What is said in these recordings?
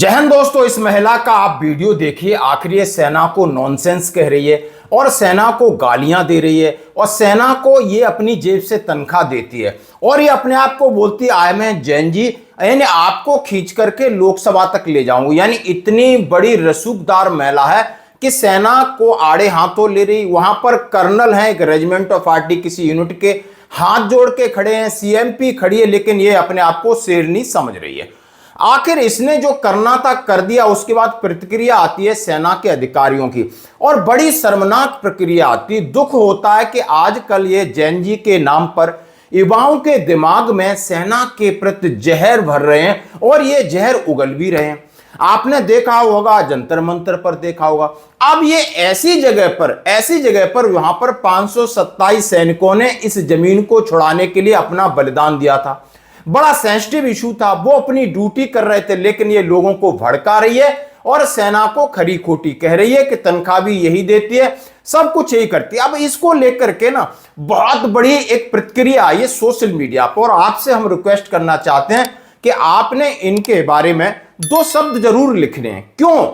जय हिंद दोस्तों, इस महिला का आप वीडियो देखिए। आखिर ये सेना को नॉनसेंस कह रही है और सेना को गालियां दे रही है और सेना को ये अपनी जेब से तनख्वाह देती है और ये अपने आप को बोलती है आई एम जैन जी, यानी आपको खींच करके लोकसभा तक ले जाऊंगी। यानी इतनी बड़ी रसूखदार महिला है कि सेना को आड़े हाथों ले रही। वहां पर कर्नल है एक रेजिमेंट ऑफ आर्टी किसी यूनिट के, हाथ जोड़ के खड़े हैं, सीएमपी खड़ी है, लेकिन ये अपने आप को शेरनी समझ रही है। आखिर इसने जो करना था कर दिया। उसके बाद प्रतिक्रिया आती है सेना के अधिकारियों की और बड़ी शर्मनाक प्रक्रिया आती है। दुख होता है कि आजकल ये जैन जी के नाम पर युवाओं के दिमाग में सेना के प्रति जहर भर रहे हैं और ये जहर उगल भी रहे हैं। आपने देखा होगा, जंतर मंतर पर देखा होगा। अब ये ऐसी जगह पर वहां पर 527 सैनिकों ने इस जमीन को छुड़ाने के लिए अपना बलिदान दिया था। बड़ा सेंसिटिव इशू था, वो अपनी ड्यूटी कर रहे थे, लेकिन ये लोगों को भड़का रही है और सेना को खरी खोटी कह रही है कि तनख्वाह भी यही देती है, सब कुछ यही करती है। अब इसको लेकर के ना बहुत बड़ी एक प्रतिक्रिया आई है सोशल मीडिया पर और आपसे हम रिक्वेस्ट करना चाहते हैं कि आपने इनके बारे में 2 शब्द जरूर लिखने हैं। क्यों?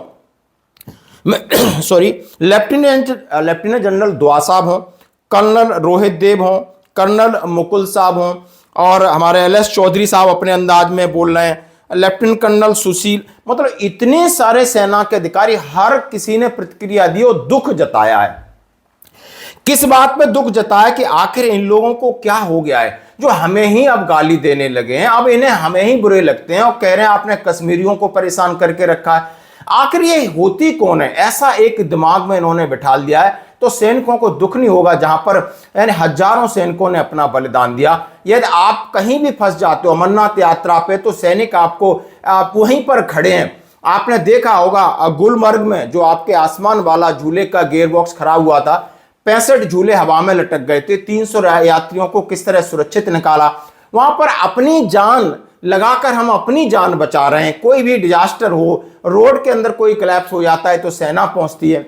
लेफ्टिनेंट जनरल दुआ साहब हो, कर्नल रोहित देव हो, कर्नल मुकुल साहब हो और हमारे एलएस चौधरी साहब अपने अंदाज में बोल रहे हैं, लेफ्टिनेंट कर्नल सुशील, मतलब इतने सारे सेना के अधिकारी, हर किसी ने प्रतिक्रिया दी और दुख जताया है। किस बात पे दुख जताया कि आखिर इन लोगों को क्या हो गया है जो हमें ही अब गाली देने लगे हैं, अब इन्हें हमें ही बुरे लगते हैं और कह रहे हैं आपने कश्मीरियों को परेशान करके रखा है। आखिर ये होती कौन है? ऐसा एक दिमाग में इन्होंने बिठा दिया है। तो सैनिकों को दुख नहीं होगा जहां पर यानी हजारों सैनिकों ने अपना बलिदान दिया। यदि आप कहीं भी फंस जाते हो अमरनाथ यात्रा पे तो सैनिक आपको वहीं पर खड़े हैं। आपने देखा होगा गुलमर्ग में जो आपके आसमान वाला झूले का गियर बॉक्स खराब हुआ था, 65 झूले हवा में लटक गए थे, 300 यात्रियों को किस तरह सुरक्षित निकाला। वहां पर अपनी जान लगाकर हम अपनी जान बचा रहे हैं। कोई भी डिजास्टर हो, रोड के अंदर कोई कोलैप्स हो जाता है तो सेना पहुंचती है,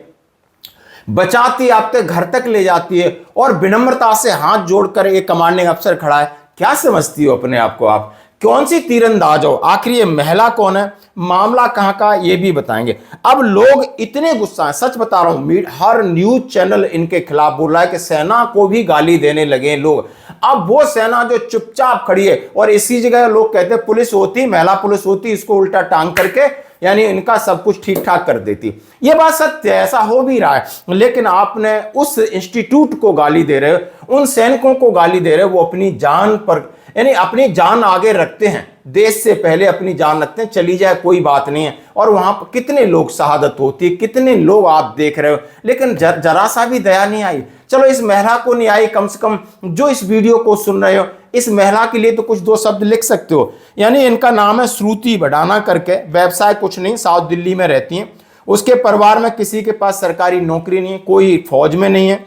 बचाती है, आपके घर तक ले जाती है और विनम्रता से हाथ जोड़कर एक कमांडिंग अफसर खड़ा है। क्या समझती हो अपने आप को आप? कौन सी तीरंदाज हो? आखिर ये महिला कौन है? मामला कहां का ये भी बताएंगे। अब लोग इतने गुस्सा है, सच बता रहा हूं, हर न्यूज चैनल इनके खिलाफ बोल रहा है कि सेना को भी गाली देने लगे लोग। अब वो सेना जो चुपचाप खड़ी है और इसी जगह लोग कहते हैं पुलिस होती, महिला पुलिस होती, इसको उल्टा टांग करके यानी इनका सब कुछ ठीक ठाक कर देती। ये बात सत्य है, ऐसा हो भी रहा है, लेकिन आपने उस इंस्टीट्यूट को गाली दे रहे हो, उन सैनिकों को गाली दे रहे हो, वो अपनी जान पर यानी अपनी जान आगे रखते हैं, देश से पहले अपनी जान रखते हैं, चली जाए कोई बात नहीं है। और वहां पर कितने लोग शहादत होती है, कितने लोग आप देख रहे हो, लेकिन जरा सा भी दया नहीं आई। चलो इस महिला को नहीं आई, कम से कम जो इस वीडियो को सुन रहे हो इस महिला के लिए तो कुछ 2 शब्द लिख सकते हो। यानी इनका नाम है श्रुति भडाना करके, व्यवसाय कुछ नहीं, साउथ दिल्ली में रहती हैं। उसके परिवार में किसी के पास सरकारी नौकरी नहीं है, कोई फौज में नहीं है,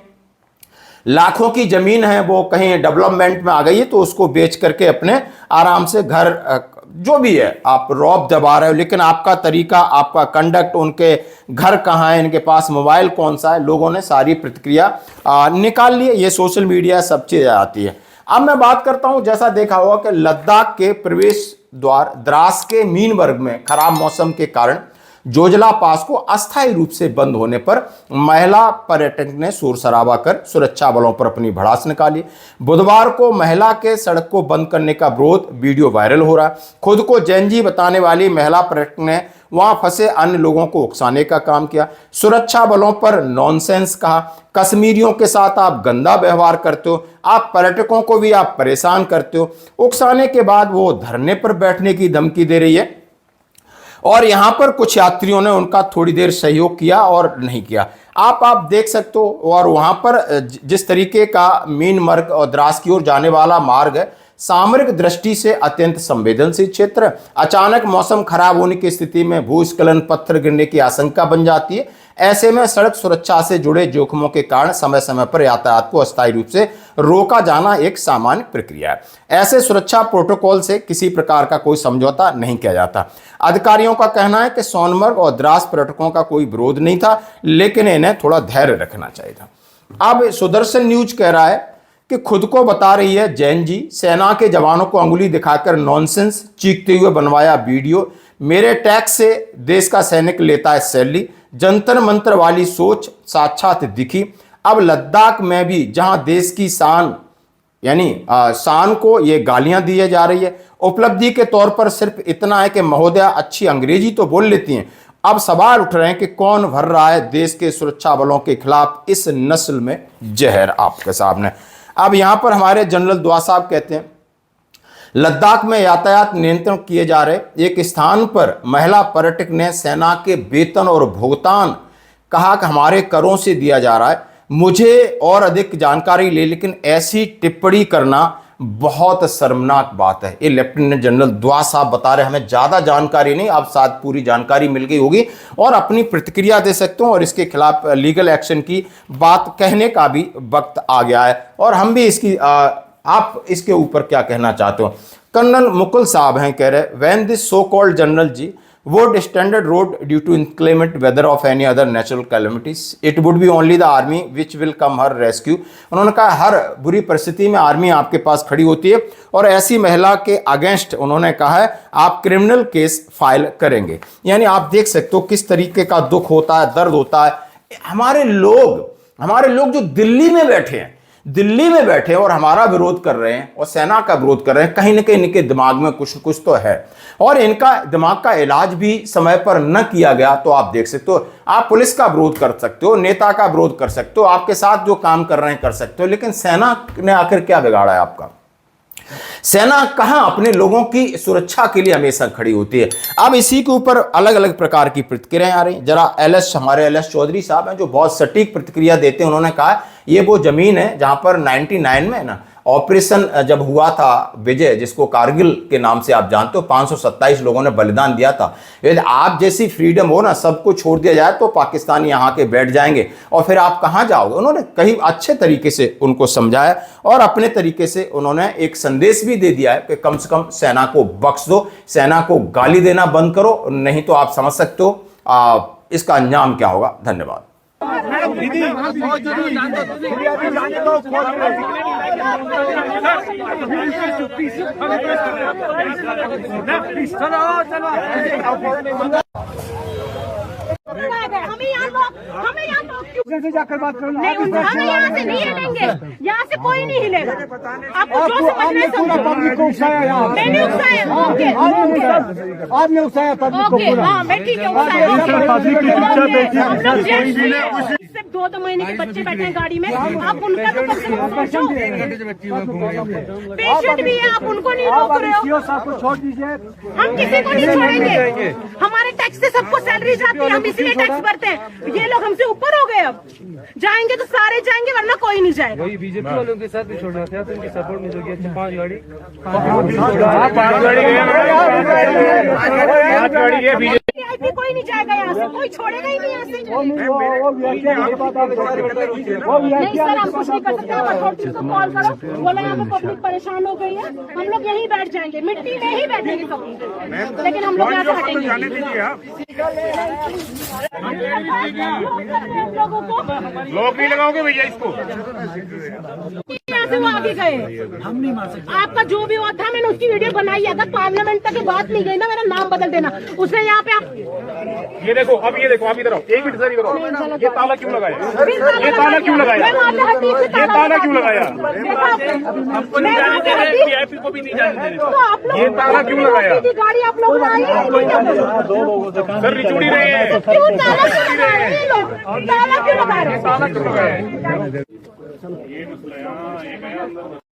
लाखों की जमीन है, वो कहीं डेवलपमेंट में आ गई है तो उसको बेच करके अपने आराम से घर जो भी है आप रौब दबा रहे हो, लेकिन आपका तरीका, आपका कंडक्ट, उनके घर कहाँ है, इनके पास मोबाइल कौन सा है, लोगों ने सारी प्रतिक्रिया निकाल ली है। ये सोशल मीडिया सब चीज़ आती है। अब मैं बात करता हूं, जैसा देखा होगा कि लद्दाख के प्रवेश द्वार द्रास के मीनबर्ग में खराब मौसम के कारण जोजिला पास को अस्थायी रूप से बंद होने पर महिला पर्यटक ने शोर शराबा कर सुरक्षा बलों पर अपनी भड़ास निकाली। बुधवार को महिला के सड़क को बंद करने का विरोध वीडियो वायरल हो रहा है। खुद को जैन जी बताने वाली महिला पर्यटक ने वहां फंसे अन्य लोगों को उकसाने का काम किया, सुरक्षा बलों पर नॉनसेंस कहा, कश्मीरियों के साथ आप गंदा व्यवहार करते हो, आप पर्यटकों को भी आप परेशान करते हो। उकसाने के बाद वो धरने पर बैठने की धमकी दे रही है और यहां पर कुछ यात्रियों ने उनका थोड़ी देर सहयोग किया और नहीं किया। आप देख सकते हो। और वहां पर जिस तरीके का मीनमर्ग और द्रास की ओर जाने वाला मार्ग है, सामरिक दृष्टि से अत्यंत संवेदनशील क्षेत्र, अचानक मौसम खराब होने की स्थिति में भूस्खलन, पत्थर गिरने की आशंका बन जाती है। ऐसे में सड़क सुरक्षा से जुड़े जोखिमों के कारण समय समय पर यातायात को अस्थायी रूप से रोका जाना एक सामान्य प्रक्रिया है। ऐसे सुरक्षा प्रोटोकॉल से किसी प्रकार का कोई समझौता नहीं किया जाता। अधिकारियों का कहना है कि सोनमर्ग और द्रास पर्यटकों का कोई विरोध नहीं था, लेकिन इन्हें थोड़ा धैर्य रखना चाहिए था। अब सुदर्शन न्यूज कह रहा है कि खुद को बता रही है जैन जी, सेना के जवानों को अंगुली दिखाकर नॉनसेंस चीखते हुए बनवाया वीडियो, मेरे टैक्स से देश का सैनिक लेता है सैलरी। जंतर मंतर वाली सोच साक्षात दिखी। अब लद्दाख में भी जहां देश की शान यानी शान को ये गालियां दी जा रही है। उपलब्धि के तौर पर सिर्फ इतना है कि महोदया अच्छी अंग्रेजी तो बोल लेती हैं। अब सवाल उठ रहे हैं कि कौन भर रहा है देश के सुरक्षा बलों के खिलाफ इस नस्ल में जहर आपके सामने। अब यहां पर हमारे जनरल द्वा साहब कहते हैं, लद्दाख में यातायात नियंत्रण किए जा रहे। एक स्थान पर महिला पर्यटक ने सेना के वेतन और भुगतान कहा कि हमारे करों से दिया जा रहा है। मुझे और अधिक जानकारी ले, लेकिन ऐसी टिप्पणी करना बहुत शर्मनाक बात है। ये लेफ्टिनेंट जनरल द्वा साहब बता रहे, हमें ज्यादा जानकारी नहीं, आप साथ पूरी जानकारी मिल गई होगी और अपनी प्रतिक्रिया दे सकते हो और इसके खिलाफ लीगल एक्शन की बात कहने का भी वक्त आ गया है और हम भी इसकी आप इसके ऊपर क्या कहना चाहते हो। कर्नल मुकुल साहब हैं, कह रहे when this so called general ji would standard road due to inclement weather of any other natural calamities, it would be only the army which will come her rescue। उन्होंने कहा हर बुरी परिस्थिति में आर्मी आपके पास खड़ी होती है और ऐसी महिला के अगेंस्ट उन्होंने कहा है आप क्रिमिनल केस फाइल करेंगे। यानी आप देख सकते हो किस तरीके का दुख होता है, दर्द होता है। हमारे लोग जो दिल्ली में बैठे हैं और हमारा विरोध कर रहे हैं और सेना का विरोध कर रहे हैं, कहीं ना कहीं इनके दिमाग में कुछ तो है और इनका दिमाग का इलाज भी समय पर न किया गया। तो आप देख सकते हो, आप पुलिस का विरोध कर सकते हो, नेता का विरोध कर सकते हो, आपके साथ जो काम कर रहे हैं कर सकते हो, लेकिन सेना ने आखिर क्या बिगाड़ा है आपका। सेना कहां अपने लोगों की सुरक्षा के लिए हमेशा खड़ी होती है। अब इसी के ऊपर अलग अलग प्रकार की प्रतिक्रियाएं आ रही। जरा हमारे एल एस चौधरी साहब हैं जो बहुत सटीक प्रतिक्रिया देते हैं। उन्होंने कहा ये वो जमीन है जहां पर 99 में ना ऑपरेशन जब हुआ था विजय, जिसको कारगिल के नाम से आप जानते हो, 527 लोगों ने बलिदान दिया था। यदि आप जैसी फ्रीडम हो ना, सबको छोड़ दिया जाए तो पाकिस्तानी यहाँ के बैठ जाएंगे और फिर आप कहाँ जाओगे। उन्होंने कहीं अच्छे तरीके से उनको समझाया और अपने तरीके से उन्होंने एक संदेश भी दे दिया है कि कम से कम सेना को बख्श दो, सेना को गाली देना बंद करो, नहीं तो आप समझ सकते हो इसका अंजाम क्या होगा। धन्यवाद। हमें यहाँ जाकर बात करो। नहीं, हमें यहाँ से नहीं हिलेंगे, यहाँ से कोई नहीं हिलेगा। आपको जो समझना है पब्लिक को उकसाया, मैंने उकसाया। आपने उकसाया पब्लिक को पूरा। हाँ, मैं ठीक है, सिर्फ 2 महीने के बच्चे बैठे हैं गाड़ी में, आप उनका तो कम से कम सोचो। पेशेंट भी है, आप उनको नहीं रोक रहे हो। छोड़ दीजिए, हम किसी को नहीं छोड़ेंगे। हमारे टैक्स से सबको सैलरी जाती है, हम इसलिए टैक्स भरते हैं। ये लोग हमसे ऊपर हो गए, अब जाएंगे तो सारे जाएंगे वरना कोई नहीं जाएगा। वही बीजेपी वालों के साथ भी छोड़ना था, तो इनकी सपोर्ट नहीं होगी। अच्छा 5 गाड़ी कोई नहीं जाएगा यहाँ से, कोई छोड़ेगा ही नहीं यहाँ से। नहीं सर, हम कुछ नहीं कर सकते। आप अथॉरिटी को कॉल करो, बोला यहाँ पे पब्लिक परेशान हो गई है, हम लोग यहीं बैठ जाएंगे, मिट्टी में ही बैठेंगे सब, लेकिन हम लोग यहाँ से हटेंगे। लोगों को लोग नहीं लगाओगे भैया इसको, यहाँ से वो आगे गए। हम नहीं मार सकते। आपका जो भी हुआ था मैंने उसकी वीडियो बनाई। अगर पार्लियामेंट तक बात नहीं गई ना, मेरा नाम बदल देना। उसने यहाँ पे ये देखो, अब ये देखो, आप इधर आओ, एक मिनट सर इधर आओ। ये ताला क्यों लगाया? ये ताला क्यों लगाया? ये ताला क्यों लगाया? हमको नहीं जाने दे रहे, वीआईपी को भी नहीं जाने दे रहे। ये ताला क्यों लगाया? गाड़ी आप लोग सर रिचुड़ी रहे हैं, ताला क्यों लगा रहे हैं? ताला क्यों लगाया? ये मसला है। ये गया अंदर।